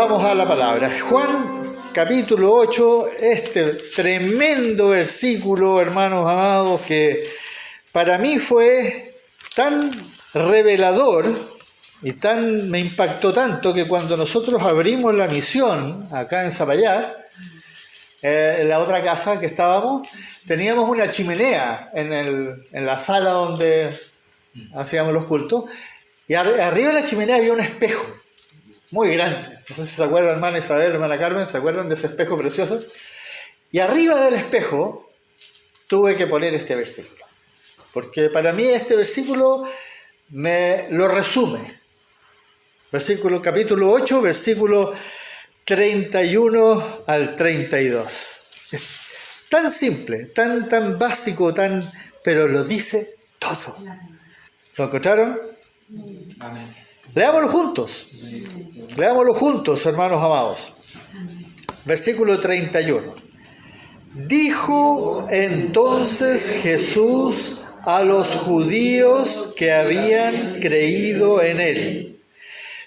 Vamos a la palabra. Juan capítulo 8, este tremendo versículo, hermanos amados, que para mí fue tan revelador y me impactó tanto que cuando nosotros abrimos la misión acá en Zapallar, en la otra casa que estábamos, teníamos una chimenea en la sala donde hacíamos los cultos, y arriba de la chimenea había un espejo muy grande. No sé si se acuerdan, hermana Isabel, hermana Carmen, ¿se acuerdan de ese espejo precioso? Y arriba del espejo tuve que poner este versículo, porque para mí este versículo me lo resume. Capítulo 8, versículo 31 al 32. Es tan simple, tan básico, pero lo dice todo. ¿Lo encontraron? Amén. Leámoslo juntos, hermanos amados. Versículo 31. Dijo entonces Jesús a los judíos que habían creído en él: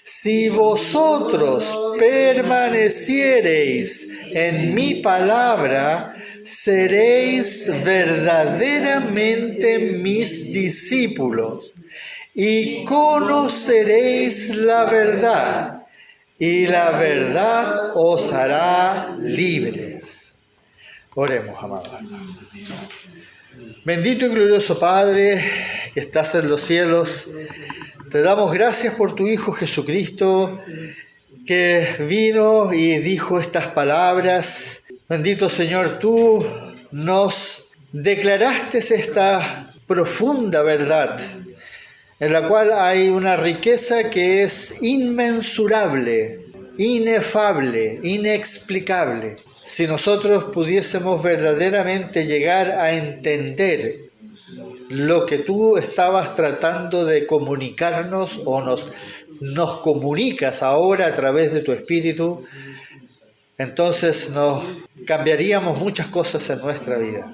si vosotros permaneciereis en mi palabra, seréis verdaderamente mis discípulos y conoceréis la verdad, y la verdad os hará libres. Oremos, amados. Bendito y glorioso Padre, que estás en los cielos, te damos gracias por tu Hijo Jesucristo, que vino y dijo estas palabras. Bendito Señor, tú nos declaraste esta profunda verdad, en la cual hay una riqueza que es inmensurable, inefable, inexplicable. Si nosotros pudiésemos verdaderamente llegar a entender lo que tú estabas tratando de comunicarnos o nos comunicas ahora a través de tu Espíritu, entonces nos cambiaríamos muchas cosas en nuestra vida.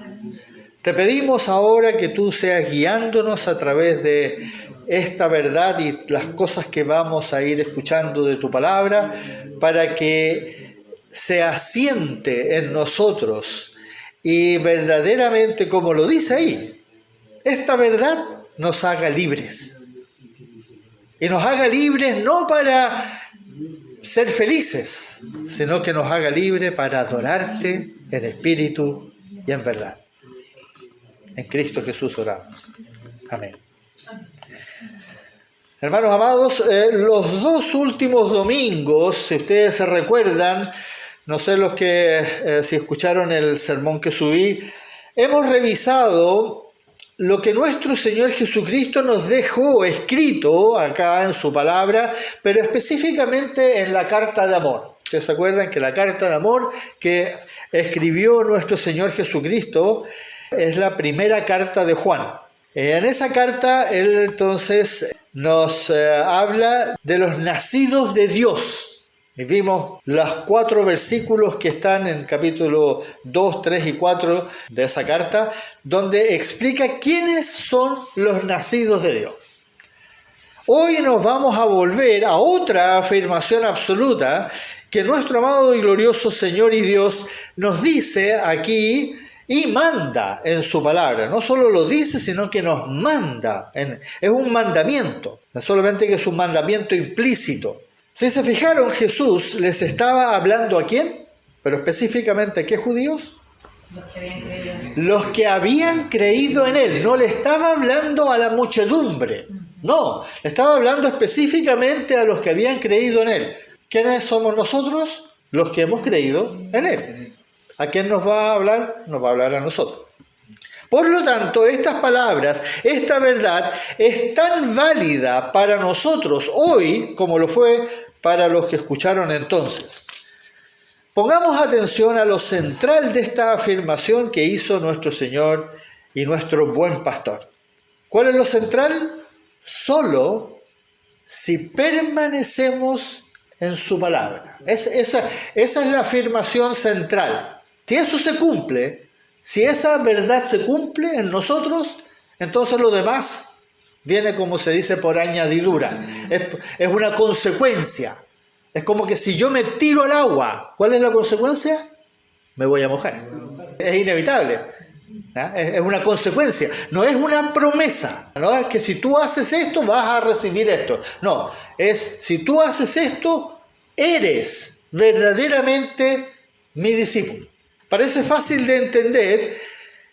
Te pedimos ahora que tú seas guiándonos a través de esta verdad y las cosas que vamos a ir escuchando de tu palabra, para que se asiente en nosotros y verdaderamente, como lo dice ahí, esta verdad nos haga libres. Y nos haga libres no para ser felices, sino que nos haga libres para adorarte en espíritu y en verdad. En Cristo Jesús oramos. Amén. Hermanos amados, los dos últimos domingos, si ustedes se recuerdan, no sé los que si escucharon el sermón que subí, hemos revisado lo que nuestro Señor Jesucristo nos dejó escrito acá en su palabra, pero específicamente en la carta de amor. ¿Ustedes se acuerdan que la carta de amor que escribió nuestro Señor Jesucristo es la primera carta de Juan? En esa carta él entonces nos habla de los nacidos de Dios. Y vimos los 4 versículos que están en capítulo 2, 3 y 4 de esa carta, donde explica quiénes son los nacidos de Dios. Hoy nos vamos a volver a otra afirmación absoluta que nuestro amado y glorioso Señor y Dios nos dice aquí y manda en su palabra. No solo lo dice, sino que nos manda. Es un mandamiento, no solamente que es un mandamiento implícito. Si se fijaron, Jesús les estaba hablando ¿a quién? Pero específicamente ¿a qué judíos? Los que habían creído en él. No le estaba hablando a la muchedumbre. No, le estaba hablando específicamente a los que habían creído en él. ¿Quiénes somos nosotros? Los que hemos creído en él. ¿A quién nos va a hablar? Nos va a hablar a nosotros. Por lo tanto, estas palabras, esta verdad es tan válida para nosotros hoy como lo fue para los que escucharon entonces. Pongamos atención a lo central de esta afirmación que hizo nuestro Señor y nuestro buen pastor. ¿Cuál es lo central? Solo si permanecemos en su palabra. Esa es la afirmación central. Si eso se cumple, si esa verdad se cumple en nosotros, entonces lo demás viene, como se dice, por añadidura. Es una consecuencia. Es como que si yo me tiro al agua, ¿cuál es la consecuencia? Me voy a mojar. Es inevitable. Es una consecuencia. No es una promesa. No es que si tú haces esto, vas a recibir esto. No, es si tú haces esto, eres verdaderamente mi discípulo. Parece fácil de entender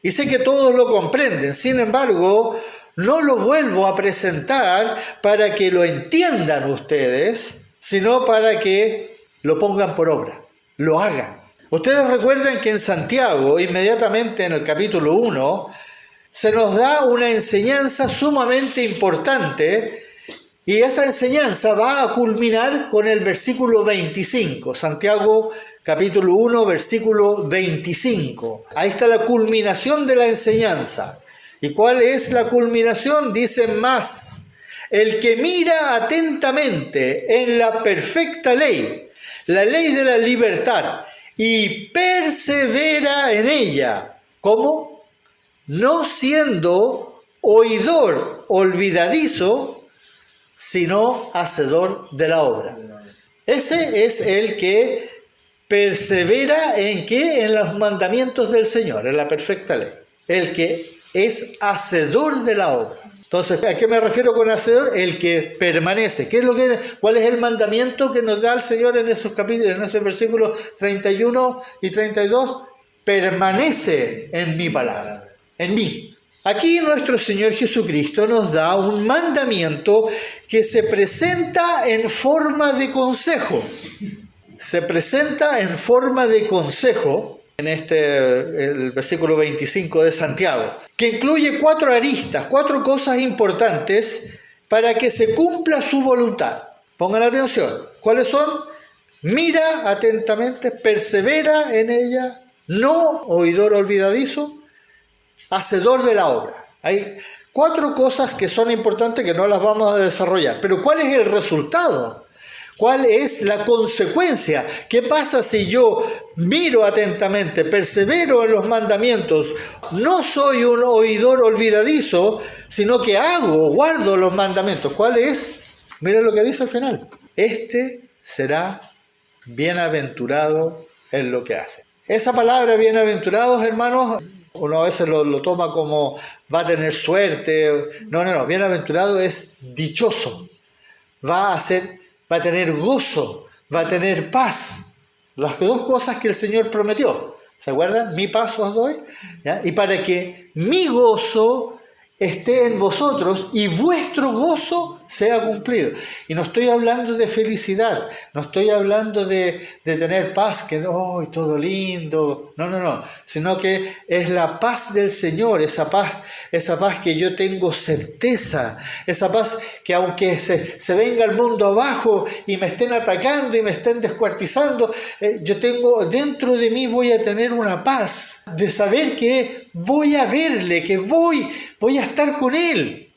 y sé que todos lo comprenden. Sin embargo, no lo vuelvo a presentar para que lo entiendan ustedes, sino para que lo pongan por obra, lo hagan. Ustedes recuerdan que en Santiago, inmediatamente en el capítulo 1, se nos da una enseñanza sumamente importante y esa enseñanza va a culminar con el versículo 25. Santiago capítulo 1, versículo 25. Ahí está la culminación de la enseñanza. ¿Y cuál es la culminación? Dice más: el que mira atentamente en la perfecta ley, la ley de la libertad, y persevera en ella. ¿Cómo? No siendo oidor olvidadizo, sino hacedor de la obra. Ese es el que persevera ¿en qué? En los mandamientos del Señor, en la perfecta ley. El que es hacedor de la obra. Entonces, ¿a qué me refiero con hacedor? El que permanece. ¿Cuál es el mandamiento que nos da el Señor en esos capítulos, en esos versículos 31 y 32? Permanece en mi palabra, en mí. Aquí nuestro Señor Jesucristo nos da un mandamiento que se presenta en forma de consejo. Se presenta en forma de consejo en el versículo 25 de Santiago, que incluye 4 aristas, 4 cosas importantes para que se cumpla su voluntad. Pongan atención. ¿Cuáles son? Mira atentamente, persevera en ella, no oidor olvidadizo, hacedor de la obra. Hay 4 cosas que son importantes que no las vamos a desarrollar. Pero ¿cuál es el resultado? ¿Cuál es la consecuencia? ¿Qué pasa si yo miro atentamente, persevero en los mandamientos, no soy un oidor olvidadizo, sino que guardo los mandamientos? ¿Cuál es? Miren lo que dice al final. Este será bienaventurado en lo que hace. Esa palabra bienaventurados, hermanos, uno a veces lo toma como va a tener suerte. No. Bienaventurado es dichoso. Va a tener gozo, va a tener paz. Las 2 cosas que el Señor prometió. ¿Se acuerdan? Mi paz os doy. ¿Ya? Y para que mi gozo esté en vosotros y vuestro gozo sea cumplido. Y no estoy hablando de felicidad, no estoy hablando de tener paz, que todo lindo, no, sino que es la paz del Señor, esa paz que yo tengo certeza, esa paz que aunque se venga el mundo abajo y me estén atacando y me estén descuartizando, yo tengo dentro de mí, voy a tener una paz de saber que voy a verle, que voy a estar con Él,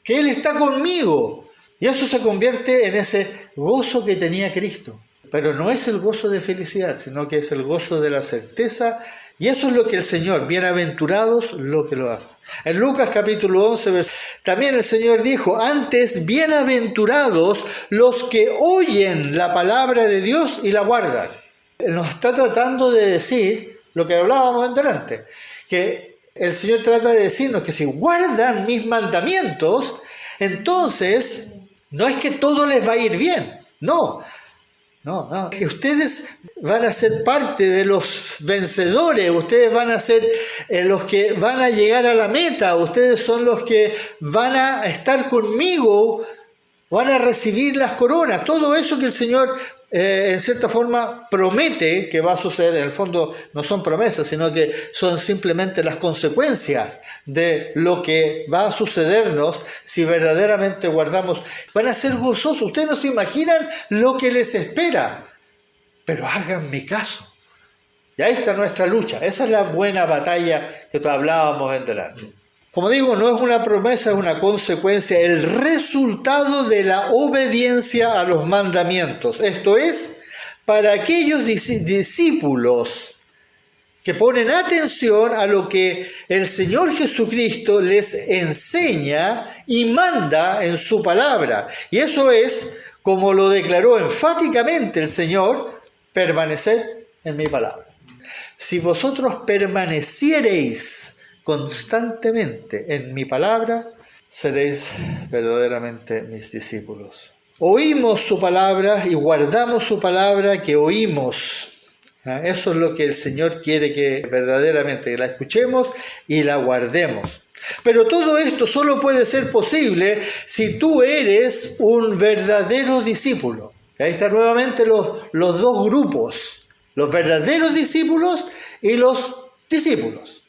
que Él está conmigo. Y eso se convierte en ese gozo que tenía Cristo. Pero no es el gozo de felicidad, sino que es el gozo de la certeza. Y eso es lo que el Señor, bienaventurados, lo que lo hace. En Lucas capítulo 11, también el Señor dijo: antes, bienaventurados los que oyen la palabra de Dios y la guardan. Nos está tratando de decir lo que hablábamos antes, que el Señor trata de decirnos que si guardan mis mandamientos, entonces no es que todo les va a ir bien, no. Que ustedes van a ser parte de los vencedores, ustedes van a ser los que van a llegar a la meta, ustedes son los que van a estar conmigo, van a recibir las coronas. Todo eso que el Señor en cierta forma promete que va a suceder, en el fondo no son promesas, sino que son simplemente las consecuencias de lo que va a sucedernos si verdaderamente guardamos. Van a ser gozosos, ustedes no se imaginan lo que les espera, pero háganme caso. Y ahí está nuestra lucha, esa es la buena batalla que hablábamos en delante. Como digo, no es una promesa, es una consecuencia, el resultado de la obediencia a los mandamientos. Esto es, para aquellos discípulos que ponen atención a lo que el Señor Jesucristo les enseña y manda en su palabra. Y eso es como lo declaró enfáticamente el Señor, permaneced en mi palabra. Si vosotros permaneciereis constantemente en mi palabra, seréis verdaderamente mis discípulos. Oímos su palabra y guardamos su palabra que oímos. Eso es lo que el Señor quiere, que verdaderamente la escuchemos y la guardemos. Pero todo esto solo puede ser posible si tú eres un verdadero discípulo. Ahí están nuevamente los dos grupos, los verdaderos discípulos y los discípulos.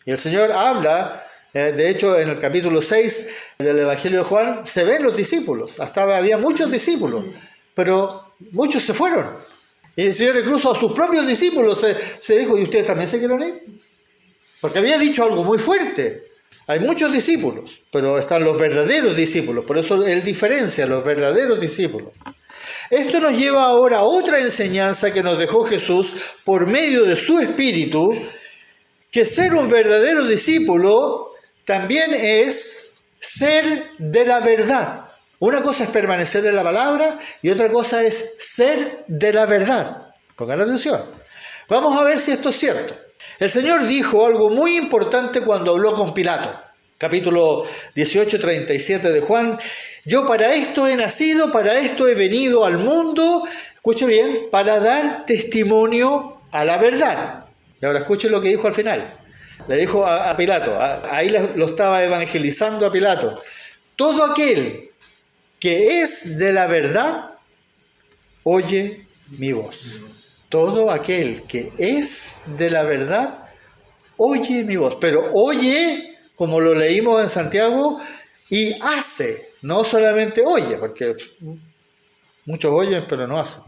Y el Señor habla, de hecho en el capítulo 6 del Evangelio de Juan, se ven los discípulos. Hasta había muchos discípulos, pero muchos se fueron. Y el Señor incluso a sus propios discípulos se dijo, ¿y ustedes también se quieren ir? Porque había dicho algo muy fuerte. Hay muchos discípulos, pero están los verdaderos discípulos. Por eso Él diferencia a los verdaderos discípulos. Esto nos lleva ahora a otra enseñanza que nos dejó Jesús por medio de su Espíritu, que ser un verdadero discípulo también es ser de la verdad. Una cosa es permanecer en la palabra y otra cosa es ser de la verdad. Pongan atención. Vamos a ver si esto es cierto. El Señor dijo algo muy importante cuando habló con Pilato. Capítulo 18, 37 de Juan. Yo para esto he nacido, para esto he venido al mundo, escuche bien, para dar testimonio a la verdad. Y ahora escuche lo que dijo al final. Le dijo a Pilato, ahí lo estaba evangelizando a Pilato. Todo aquel que es de la verdad, oye mi voz. Todo aquel que es de la verdad, oye mi voz. Pero oye, como lo leímos en Santiago, y hace. No solamente oye, porque muchos oyen, pero no hacen.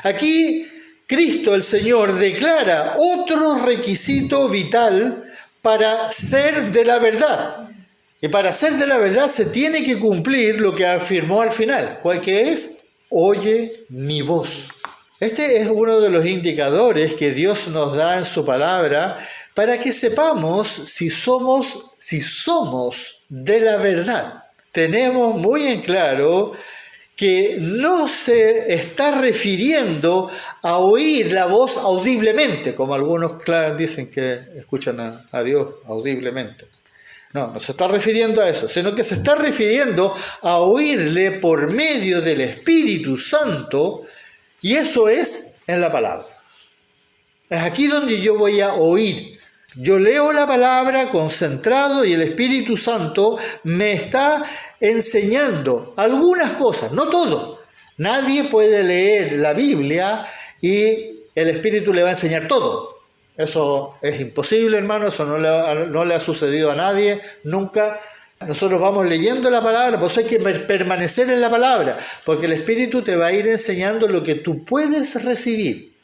Aquí Cristo, el Señor, declara otro requisito vital para ser de la verdad. Y para ser de la verdad se tiene que cumplir lo que afirmó al final. ¿Cuál que es? Oye mi voz. Este es uno de los indicadores que Dios nos da en su palabra para que sepamos si somos de la verdad. Tenemos muy en claro que no se está refiriendo a oír la voz audiblemente, como algunos dicen que escuchan a Dios audiblemente. No se está refiriendo a eso, sino que se está refiriendo a oírle por medio del Espíritu Santo, y eso es en la palabra. Es aquí donde yo voy a oír. Yo leo la palabra concentrado y el Espíritu Santo me está enseñando algunas cosas, no todo. Nadie puede leer la Biblia y el Espíritu le va a enseñar todo. Eso es imposible, hermano, eso no le ha sucedido a nadie, nunca. Nosotros vamos leyendo la palabra, por eso hay que permanecer en la palabra, porque el Espíritu te va a ir enseñando lo que tú puedes recibir.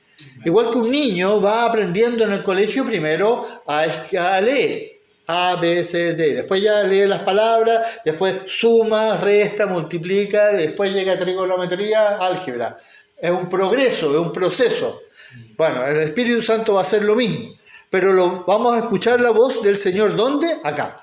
Igual que un niño va aprendiendo en el colegio primero a leer, A, B, C, D. Después ya lee las palabras, después suma, resta, multiplica, después llega a trigonometría, álgebra. Es un progreso, es un proceso. Bueno, el Espíritu Santo va a hacer lo mismo, pero vamos a escuchar la voz del Señor. ¿Dónde? Acá.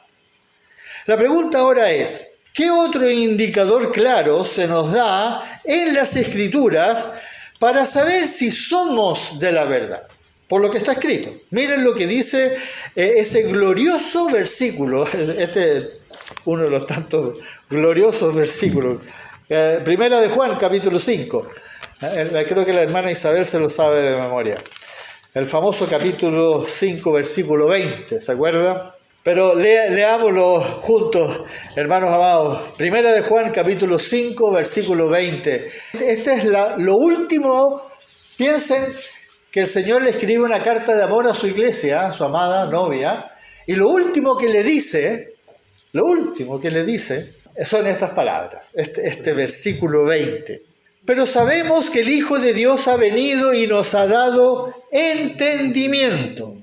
La pregunta ahora es, ¿qué otro indicador claro se nos da en las Escrituras para saber si somos de la verdad? Por lo que está escrito. Miren lo que dice ese glorioso versículo. Este es uno de los tantos gloriosos versículos. Primera de Juan, capítulo 5. Creo que la hermana Isabel se lo sabe de memoria. El famoso capítulo 5, versículo 20. ¿Se acuerda? Pero leámoslo juntos, hermanos amados. Primera de Juan, capítulo 5, versículo 20. Este es lo último. Piensen que el Señor le escribe una carta de amor a su iglesia, a su amada novia, y lo último que le dice son estas palabras, este versículo 20. Pero sabemos que el Hijo de Dios ha venido y nos ha dado entendimiento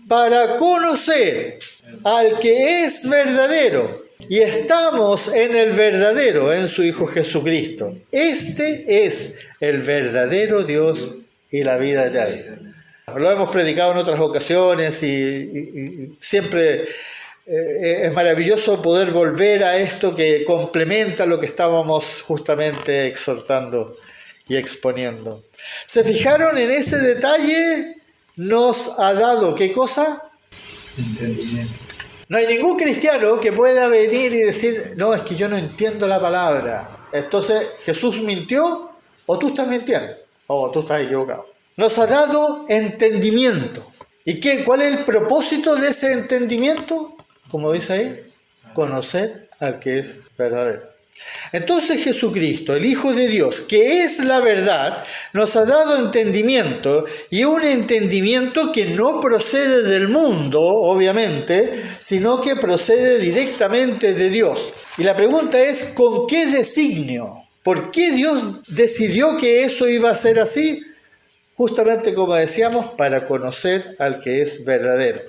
para conocer al que es verdadero, y estamos en el verdadero, en su Hijo Jesucristo. Este es el verdadero Dios y la vida eterna. Lo hemos predicado en otras ocasiones y siempre Es maravilloso poder volver a esto que complementa lo que estábamos justamente exhortando y exponiendo. ¿Se fijaron en ese detalle? Nos ha dado, ¿qué cosa? Entendimiento. No hay ningún cristiano que pueda venir y decir, no, es que yo no entiendo la palabra. Entonces, ¿Jesús mintió o tú estás mintiendo? O tú estás equivocado. Nos ha dado entendimiento. ¿Y cuál es el propósito de ese entendimiento? Como dice ahí, conocer al que es verdadero. Entonces Jesucristo, el Hijo de Dios, que es la verdad, nos ha dado entendimiento, y un entendimiento que no procede del mundo, obviamente, sino que procede directamente de Dios. Y la pregunta es, ¿con qué designio? ¿Por qué Dios decidió que eso iba a ser así? Justamente como decíamos, para conocer al que es verdadero.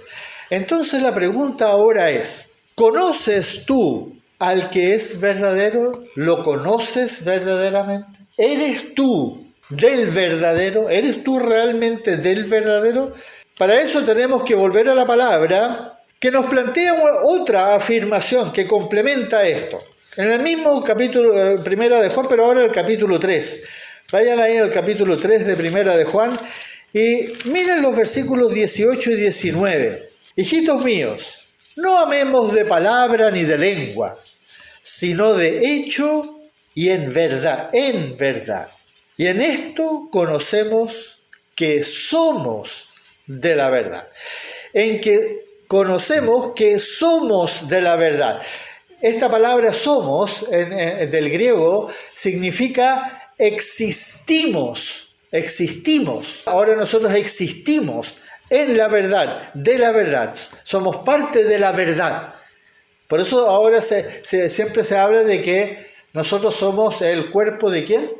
Entonces la pregunta ahora es, ¿conoces tú al que es verdadero? ¿Lo conoces verdaderamente? ¿Eres tú del verdadero? ¿Eres tú realmente del verdadero? Para eso tenemos que volver a la palabra que nos plantea otra afirmación que complementa esto. En el mismo capítulo, primera de Juan, pero ahora el capítulo 3. Vayan ahí al capítulo 3 de primera de Juan y miren los versículos 18 y 19. Hijitos míos, no amemos de palabra ni de lengua, sino de hecho y en verdad, en verdad. Y en esto conocemos que somos de la verdad. En que conocemos que somos de la verdad. Esta palabra somos, del griego, significa existimos, existimos. Ahora nosotros existimos en la verdad, de la verdad. Somos parte de la verdad. Por eso ahora siempre se habla de que nosotros somos el cuerpo ¿de quién?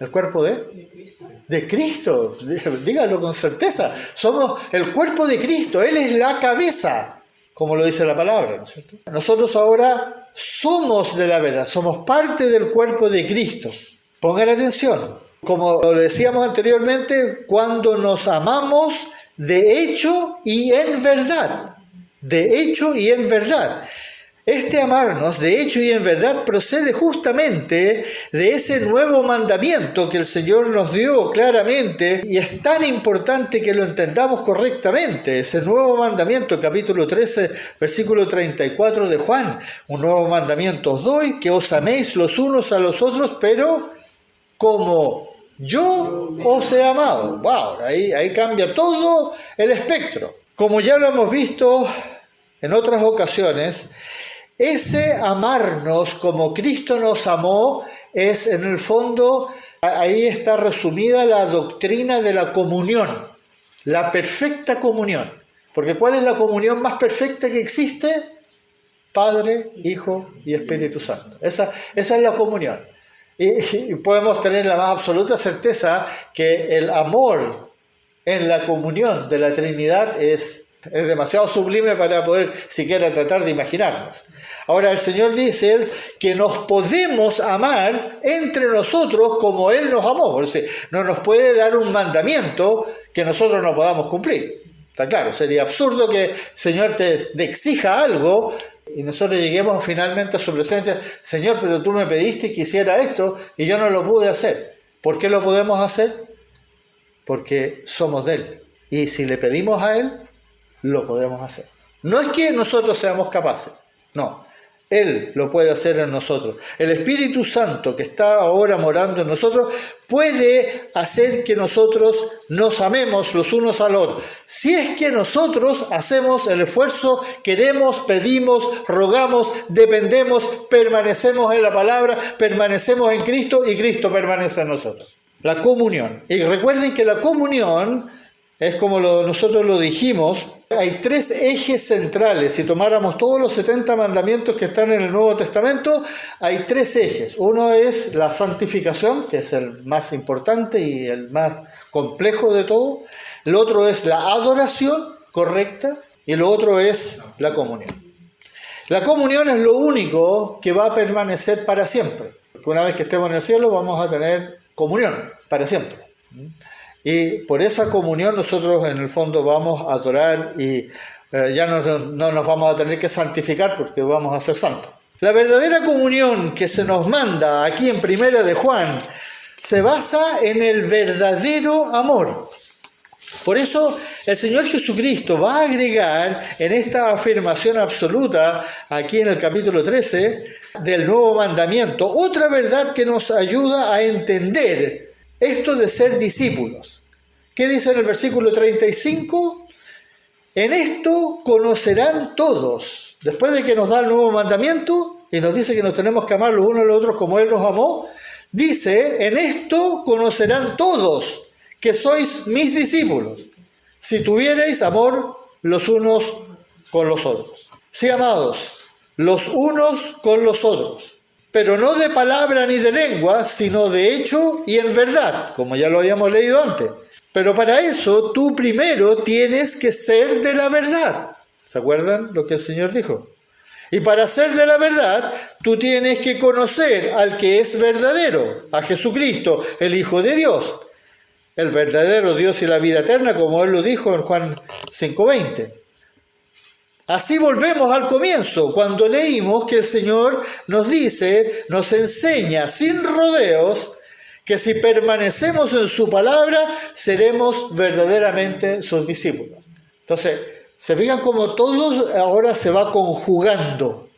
¿El cuerpo de Cristo. De Cristo. Díganlo con certeza. Somos el cuerpo de Cristo. Él es la cabeza, como lo dice la palabra, ¿no es cierto? Nosotros ahora somos de la verdad. Somos parte del cuerpo de Cristo. Pongan atención. Como lo decíamos anteriormente, cuando nos amamos de hecho y en verdad. De hecho y en verdad. Este amarnos de hecho y en verdad procede justamente de ese nuevo mandamiento que el Señor nos dio claramente, y es tan importante que lo entendamos correctamente. Ese nuevo mandamiento, capítulo 13, versículo 34 de Juan. Un nuevo mandamiento os doy, que os améis los unos a los otros, pero como yo os he amado. ¡Wow! Ahí cambia todo el espectro. Como ya lo hemos visto en otras ocasiones, ese amarnos como Cristo nos amó es, en el fondo, ahí está resumida la doctrina de la comunión, la perfecta comunión. Porque ¿cuál es la comunión más perfecta que existe? Padre, Hijo y Espíritu Santo. Esa es la comunión. Y podemos tener la más absoluta certeza que el amor en la comunión de la Trinidad es demasiado sublime para poder siquiera tratar de imaginarnos. Ahora el Señor dice que nos podemos amar entre nosotros como Él nos amó. Por eso no nos puede dar un mandamiento que nosotros no podamos cumplir. Está claro, sería absurdo que el Señor te exija algo y nosotros lleguemos finalmente a su presencia. Señor, pero tú me pediste que hiciera esto y yo no lo pude hacer. ¿Por qué lo podemos hacer? Porque somos de Él. Y si le pedimos a Él, lo podemos hacer. No es que nosotros seamos capaces, no. Él lo puede hacer en nosotros. El Espíritu Santo que está ahora morando en nosotros puede hacer que nosotros nos amemos los unos al otro. Si es que nosotros hacemos el esfuerzo, queremos, pedimos, rogamos, dependemos, permanecemos en la palabra, permanecemos en Cristo y Cristo permanece en nosotros. La comunión. Y recuerden que la comunión es como nosotros lo dijimos. Hay tres ejes centrales. Si tomáramos todos los 70 mandamientos que están en el Nuevo Testamento, hay tres ejes. Uno es la santificación, que es el más importante y el más complejo de todo. El otro es la adoración correcta y el otro es la comunión. La comunión es lo único que va a permanecer para siempre. Porque una vez que estemos en el cielo vamos a tener comunión para siempre. Y por esa comunión nosotros en el fondo vamos a adorar y ya no nos vamos a tener que santificar porque vamos a ser santos. La verdadera comunión que se nos manda aquí en Primera de Juan se basa en el verdadero amor. Por eso el Señor Jesucristo va a agregar en esta afirmación absoluta, aquí en el capítulo 13 del nuevo mandamiento, otra verdad que nos ayuda a entender esto de ser discípulos. ¿Qué dice en el versículo 35? En esto conocerán todos, después de que nos da el nuevo mandamiento y nos dice que nos tenemos que amar los unos a los otros como Él nos amó, dice, en esto conocerán todos que sois mis discípulos, si tuviereis amor los unos con los otros. Sí, amados, los unos con los otros, pero no de palabra ni de lengua, sino de hecho y en verdad, como ya lo habíamos leído antes. Pero para eso tú primero tienes que ser de la verdad. ¿Se acuerdan lo que el Señor dijo? Y para ser de la verdad, tú tienes que conocer al que es verdadero, a Jesucristo, el Hijo de Dios, el verdadero Dios y la vida eterna, como Él lo dijo en Juan 5:20. Así volvemos al comienzo, cuando leímos que el Señor nos dice, nos enseña sin rodeos, que si permanecemos en su palabra, seremos verdaderamente sus discípulos. Entonces, se fijan como todo ahora se va conjugando.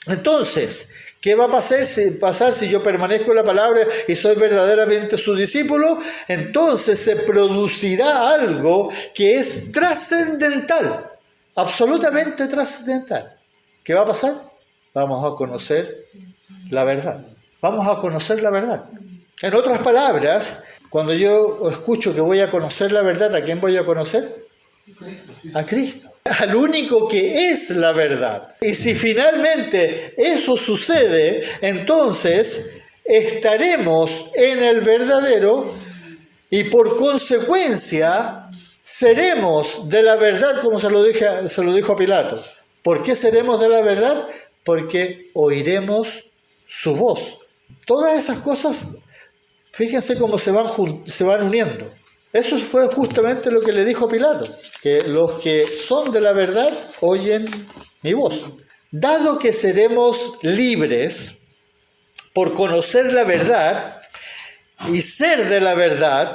Entonces, ¿qué va a pasar si yo permanezco en la palabra y soy verdaderamente su discípulo? Entonces se producirá algo que es trascendental, absolutamente trascendental. ¿Qué va a pasar? Vamos a conocer la verdad. Vamos a conocer la verdad. En otras palabras, cuando yo escucho que voy a conocer la verdad, ¿a quién voy a conocer? A Cristo, al único que es la verdad. Y si finalmente eso sucede, entonces estaremos en el verdadero y por consecuencia seremos de la verdad, como se lo dijo a Pilato. ¿Por qué seremos de la verdad? Porque oiremos su voz. Todas esas cosas, fíjense cómo se van uniendo. Eso fue justamente lo que le dijo Pilato, que los que son de la verdad oyen mi voz. Dado que seremos libres por conocer la verdad y ser de la verdad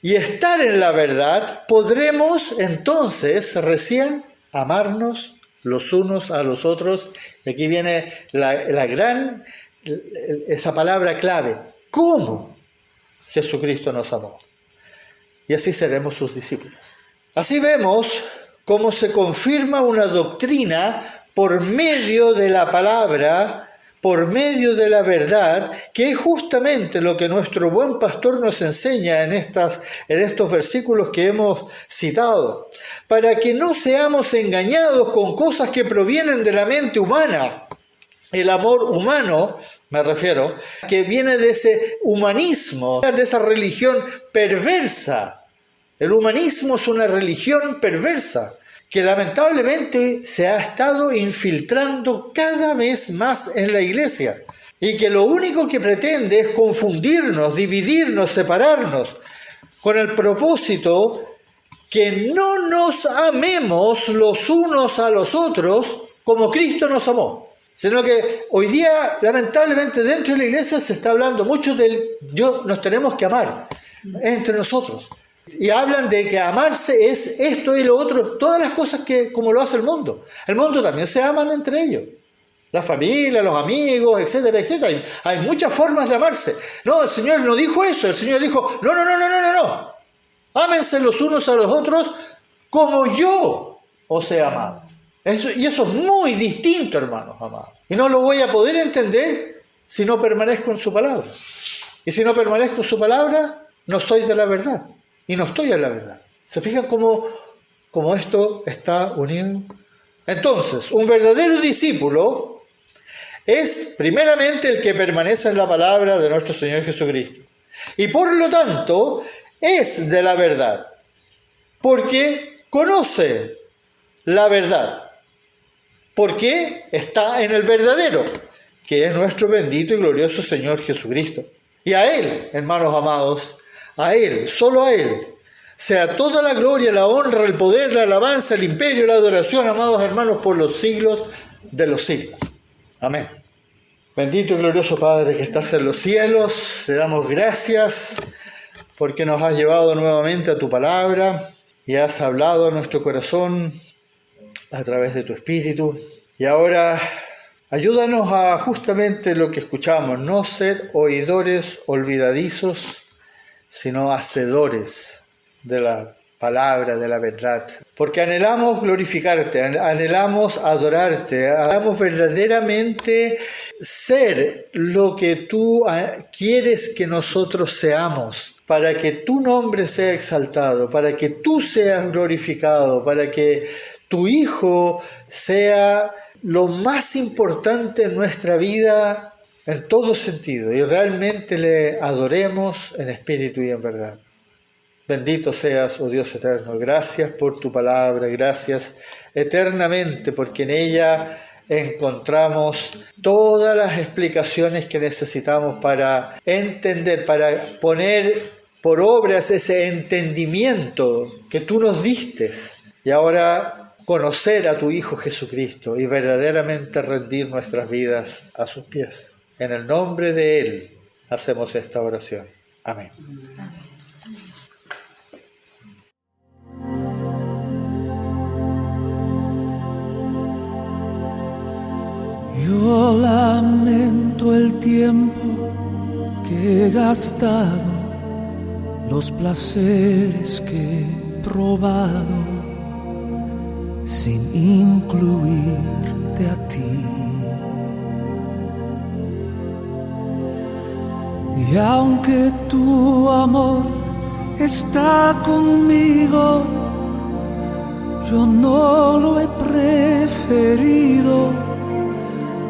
y estar en la verdad, podremos entonces recién amarnos los unos a los otros. Y aquí viene esa palabra clave. ¿Cómo Jesucristo nos amó? Y así seremos sus discípulos. Así vemos cómo se confirma una doctrina por medio de la palabra, por medio de la verdad, que es justamente lo que nuestro buen pastor nos enseña en estos versículos que hemos citado, para que no seamos engañados con cosas que provienen de la mente humana. El amor humano, me refiero, que viene de ese humanismo, de esa religión perversa. El humanismo es una religión perversa que lamentablemente se ha estado infiltrando cada vez más en la iglesia y que lo único que pretende es confundirnos, dividirnos, separarnos, con el propósito que no nos amemos los unos a los otros como Cristo nos amó. Sino que hoy día, lamentablemente, dentro de la iglesia se está hablando mucho nos tenemos que amar entre nosotros. Y hablan de que amarse es esto y lo otro, todas las cosas como lo hace el mundo. El mundo también se aman entre ellos. La familia, los amigos, etcétera, etcétera. Hay muchas formas de amarse. No, el Señor no dijo eso. El Señor dijo, no. Ámense los unos a los otros como yo os he amado. Y eso es muy distinto, hermanos amados. Y no lo voy a poder entender si no permanezco en su palabra. Y si no permanezco en su palabra, no soy de la verdad. Y no estoy en la verdad. ¿Se fijan cómo esto está unido? Entonces, un verdadero discípulo es primeramente el que permanece en la palabra de nuestro Señor Jesucristo. Y por lo tanto, es de la verdad. Porque conoce la verdad. Porque está en el verdadero, que es nuestro bendito y glorioso Señor Jesucristo. Y a Él, hermanos amados, a Él, solo a Él, sea toda la gloria, la honra, el poder, la alabanza, el imperio, la adoración, amados hermanos, por los siglos de los siglos. Amén. Bendito y glorioso Padre que estás en los cielos, te damos gracias porque nos has llevado nuevamente a tu palabra y has hablado a nuestro corazón a través de tu Espíritu. Y ahora ayúdanos a justamente lo que escuchamos, no ser oidores olvidadizos, sino hacedores de la palabra, de la verdad. Porque anhelamos glorificarte, anhelamos adorarte, anhelamos verdaderamente ser lo que tú quieres que nosotros seamos, para que tu nombre sea exaltado, para que tú seas glorificado, para que tu Hijo sea lo más importante en nuestra vida en todo sentido y realmente le adoremos en espíritu y en verdad. Bendito seas, oh Dios eterno. Gracias por tu palabra, gracias eternamente porque en ella encontramos todas las explicaciones que necesitamos para entender, para poner por obras ese entendimiento que tú nos diste y ahora conocer a tu Hijo Jesucristo y verdaderamente rendir nuestras vidas a sus pies. En el nombre de Él hacemos esta oración. Amén. Yo lamento el tiempo que he gastado, los placeres que he probado, sin incluirte a ti. Y aunque tu amor está conmigo, yo no lo he preferido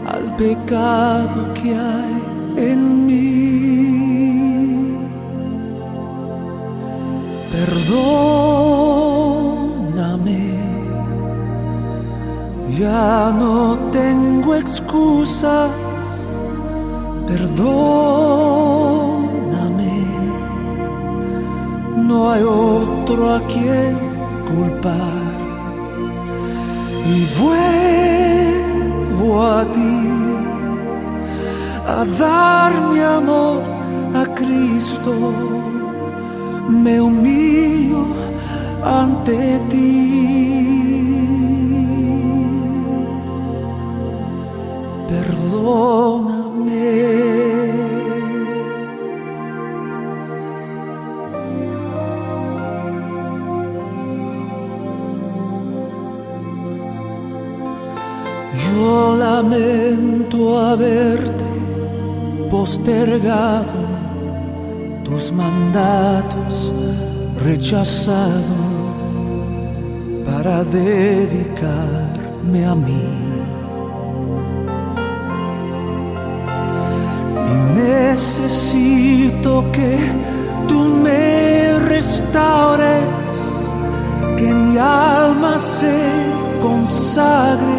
al pecado que hay en mí. Perdóname, ya no tengo excusas. Perdóname, no hay otro a quien culpar. Y vuelvo a ti, a dar mi amor a Cristo, me humillo ante ti. Perdóname. Yo lamento haberte postergado, tus mandatos rechazado para dedicarme a mí. Y necesito que tú me restaures, que mi alma se consagre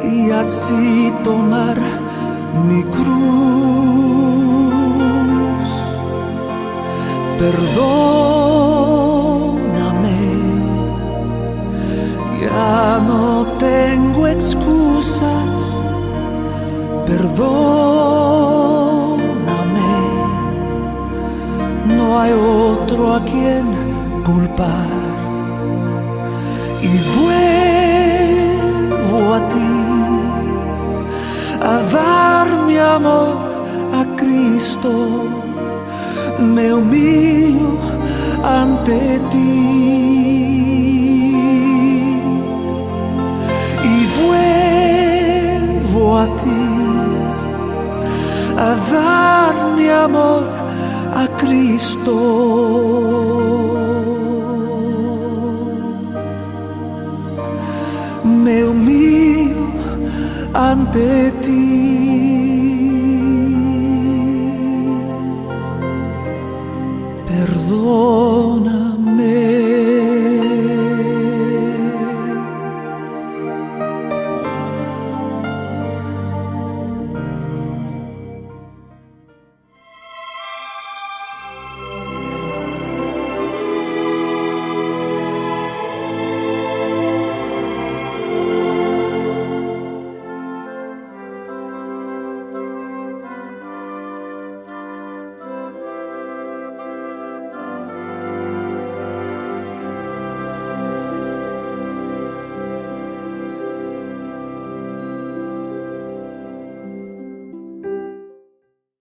y así tomar mi cruz. Perdóname, ya no tengo excusas. Perdóname, no hay otro a quien culpar. Y vuelvo a ti, a dar mi amor a Cristo, me humillo ante ti. Y vuelvo a ti, a dar mi amor a Cristo. Me humillo ante ti.